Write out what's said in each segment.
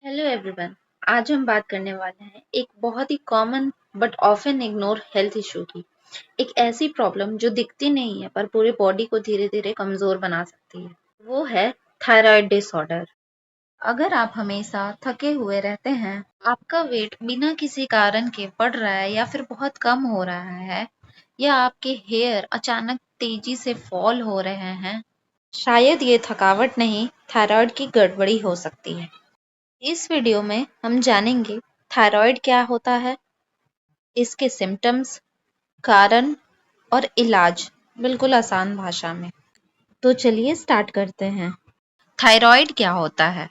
Hello everyone. आज हम बात करने वाले हैं एक बहुत ही common but often ignore health issue की। एक ऐसी प्रॉब्लम जो दिखती नहीं है पर पूरे बॉडी को धीरे धीरे कमजोर बना सकती है। वो है थायराइड डिसऑर्डर। अगर आप हमेशा थके हुए रहते हैं, आपका वेट बिना किसी कारण के बढ़ रहा है या फिर बहुत कम हो रहा है, या आपके हेयर अचानक तेजी से फॉल हो रहे हैं, शायद ये थकावट नहीं, थायराइड की गड़बड़ी हो सकती है। इस वीडियो में हम जानेंगे थायराइड क्या होता है, इसके सिम्टम्स, कारण और इलाज, बिल्कुल आसान भाषा में। तो चलिए स्टार्ट करते हैं। थायराइड क्या होता है?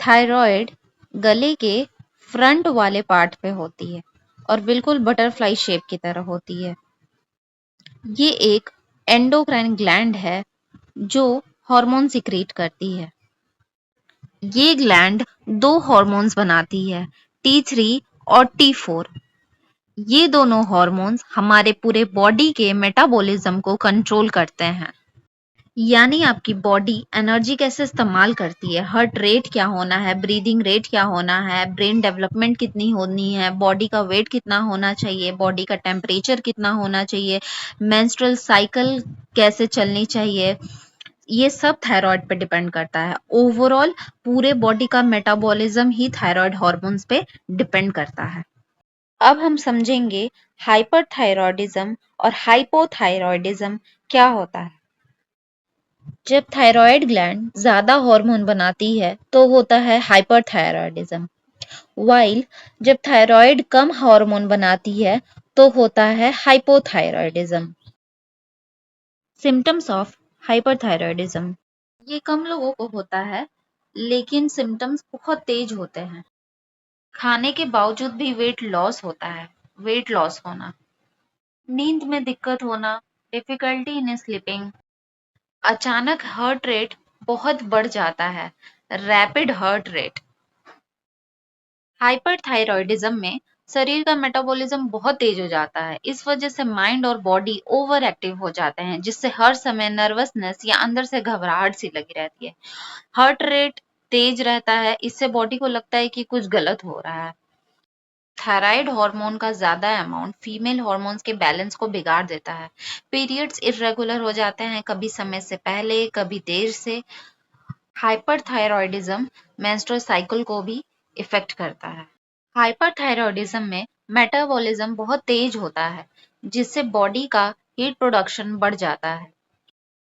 थायराइड गले के फ्रंट वाले पार्ट पे होती है और बिल्कुल बटरफ्लाई शेप की तरह होती है। ये एक एंडोक्राइन ग्लैंड है जो हार्मोन सिक्रीट करती है। ये ग्लैंड दो हॉर्मोन्स बनाती है, T3 और T4। ये दोनों हॉर्मोन्स हमारे पूरे बॉडी के मेटाबॉलिज्म को कंट्रोल करते हैं। यानी आपकी बॉडी एनर्जी कैसे इस्तेमाल करती है, हार्ट रेट क्या होना है, ब्रीदिंग रेट क्या होना है, ब्रेन डेवलपमेंट कितनी होनी है, बॉडी का वेट कितना होना चाहिए, बॉडी का टेम्परेचर कितना होना चाहिए, मेंस्ट्रुअल साइकिल कैसे चलनी चाहिए, ये सब थायराइड पे डिपेंड करता है। ओवरऑल पूरे बॉडी का मेटाबॉलिज्म ही थायराइड हॉर्मोन्स पे डिपेंड करता है। अब हम समझेंगे हाइपरथायरॉयडिज्म और हाइपोथायरॉयडिज्म क्या होता है। जब थायराइड ग्लैंड ज्यादा हार्मोन बनाती है तो होता है हाइपरथायरॉयडिज्म, वाइल जब थायराइड कम हार्मोन बनाती है तो होता है हाइपोथायरॉयडिज्म। सिम्टम्स ऑफ हाइपरथायरॉयडिज्म, ये कम लोगों को होता है लेकिन सिम्टम्स बहुत तेज होते हैं। खाने के बावजूद भी वेट लॉस होता है, वेट लॉस होना, नींद में दिक्कत होना, डिफिकल्टी इन स्लीपिंग, अचानक हार्ट रेट बहुत बढ़ जाता है, रैपिड हार्ट रेट। हाइपरथायरॉयडिज्म में शरीर का मेटाबॉलिज्म बहुत तेज हो जाता है। इस वजह से माइंड और बॉडी ओवर एक्टिव हो जाते हैं, जिससे हर समय नर्वसनेस या अंदर से घबराहट सी लगी रहती है। हार्ट रेट तेज रहता है, इससे बॉडी को लगता है कि कुछ गलत हो रहा है। थायराइड हार्मोन का ज्यादा अमाउंट फीमेल हार्मोन्स के बैलेंस को बिगाड़ देता है। पीरियड्स इरेगुलर हो जाते हैं, कभी समय से पहले कभी देर से। हाइपरथायरॉयडिज्म मेंस्ट्रुअल साइकिल को भी इफेक्ट करता है। हाइपरथायरॉयडिज्म में मेटाबॉलिज्म बहुत तेज होता है, जिससे बॉडी का हीट प्रोडक्शन बढ़ जाता है।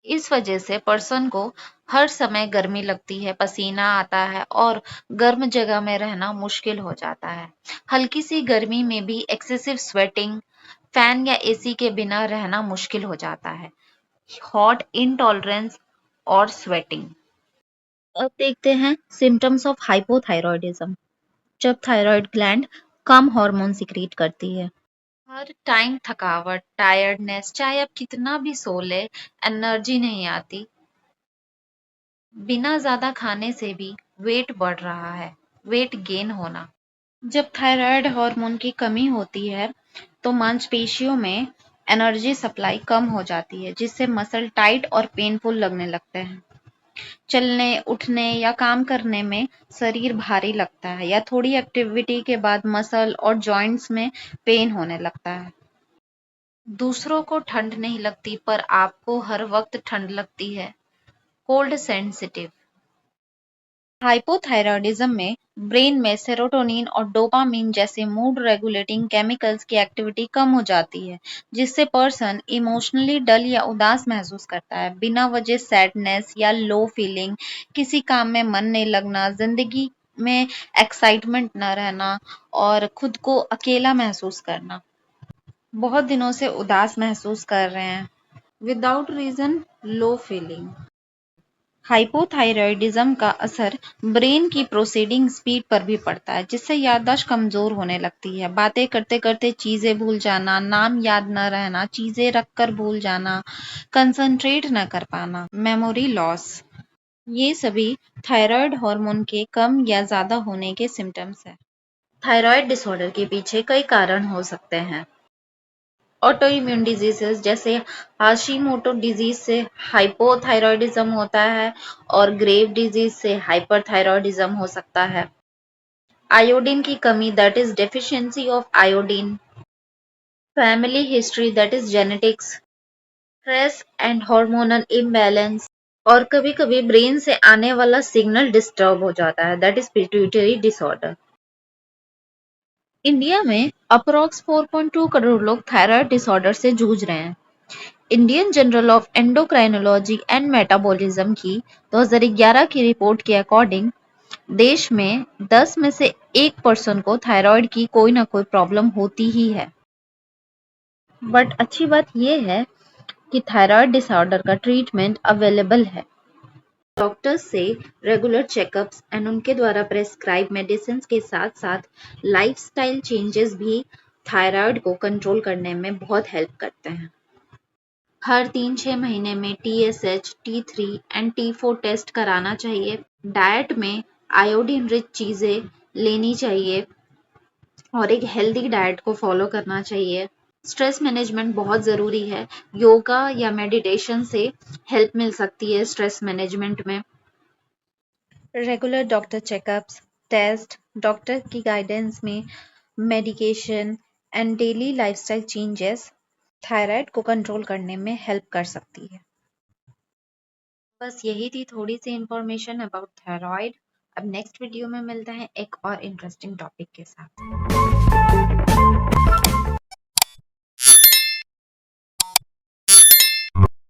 इस वजह से पर्सन को हर समय गर्मी लगती है, पसीना आता है और गर्म जगह में रहना मुश्किल हो जाता है। हल्की सी गर्मी में भी एक्सेसिव स्वेटिंग, फैन या एसी के बिना रहना मुश्किल हो जाता है। हॉट इंटॉलरेंस और स्वेटिंग। अब देखते हैं सिम्टम्स ऑफ हाइपोथायरॉयडिज्म। जब थायराइड ग्लैंड कम हार्मोन सिक्रीट करती है, हर टाइम थकावट, टायर्डनेस, चाहे आप कितना भी सो ले, एनर्जी नहीं आती। बिना ज्यादा खाने से भी वेट बढ़ रहा है, वेट गेन होना। जब थायराइड हार्मोन की कमी होती है तो मांसपेशियों में एनर्जी सप्लाई कम हो जाती है, जिससे मसल टाइट और पेनफुल लगने लगते हैं। चलने, उठने या काम करने में शरीर भारी लगता है, या थोड़ी एक्टिविटी के बाद मसल और जॉइंट्स में पेन होने लगता है। दूसरों को ठंड नहीं लगती पर आपको हर वक्त ठंड लगती है। Cold sensitive. हाइपोथायरॉयडिज्म में ब्रेन में सेरोटोनिन और डोपामिन जैसे मूड रेगुलेटिंग केमिकल्स की एक्टिविटी कम हो जाती है, जिससे पर्सन इमोशनली डल या उदास महसूस करता है। बिना वजह सैडनेस या लो फीलिंग, किसी काम में मन नहीं लगना, जिंदगी में एक्साइटमेंट न रहना और खुद को अकेला महसूस करना। बहुत दिनों से उदास महसूस कर रहे हैं, without reason low feeling. Hypothyroidism का असर ब्रेन की प्रोसीडिंग स्पीड पर भी पड़ता है, जिससे याददाश्त कमजोर होने लगती है। बातें करते करते चीजें भूल जाना, नाम याद न रहना, चीजें रखकर भूल जाना, कंसंट्रेट न कर पाना, मेमोरी लॉस, ये सभी थायराइड हार्मोन के कम या ज्यादा होने के सिम्टम्स हैं। थायराइड डिसऑर्डर के पीछे कई कारण हो सकते हैं। ऑटो इम्यून डिजीजेस जैसे हाशिमोटो डिजीज से हाइपोथायरॉयडिज्म होता है और ग्रेव डिजीज से हाइपरथायरॉयडिज्म हो सकता है। आयोडीन की कमी that is deficiency of iodine, family history that is genetics, stress and hormonal imbalance, और कभी-कभी ब्रेन से आने वाला सिग्नल डिस्टर्ब हो जाता है that is pituitary disorder. India में अप्रॉक्स 4.2 करोड़ लोग थायराइड डिसऑर्डर से जूझ रहे हैं। Indian journal of endocrinology and metabolism की 2011 की रिपोर्ट के अकॉर्डिंग देश में 10 में से 1 पर्सन को थायराइड की कोई ना कोई प्रॉब्लम होती ही है। बट अच्छी बात यह है कि थायराइड डिसऑर्डर का ट्रीटमेंट अवेलेबल है। डॉक्टर्स से रेगुलर चेकअप्स एंड उनके द्वारा प्रेस्क्राइब मेडिसिन के साथ साथ लाइफस्टाइल चेंजेस भी थायराइड को कंट्रोल करने में बहुत हेल्प करते हैं। हर 3-6 महीने में TSH, T3 and T4 test कराना चाहिए। डाइट में आयोडीन रिच चीजें लेनी चाहिए और एक हेल्दी डाइट को फॉलो करना चाहिए। स्ट्रेस मैनेजमेंट बहुत ज़रूरी है। योगा या मेडिटेशन से हेल्प मिल सकती है स्ट्रेस मैनेजमेंट में। Regular doctor checkups, test, doctor की गाइडेंस में medication and daily lifestyle changes thyroid को कंट्रोल करने में हेल्प कर सकती है। बस यही थी थोड़ी सी इंफॉर्मेशन अबाउट थायराइड। अब नेक्स्ट वीडियो में मिलते हैं एक और इंटरेस्टिंग टॉपिक के साथ।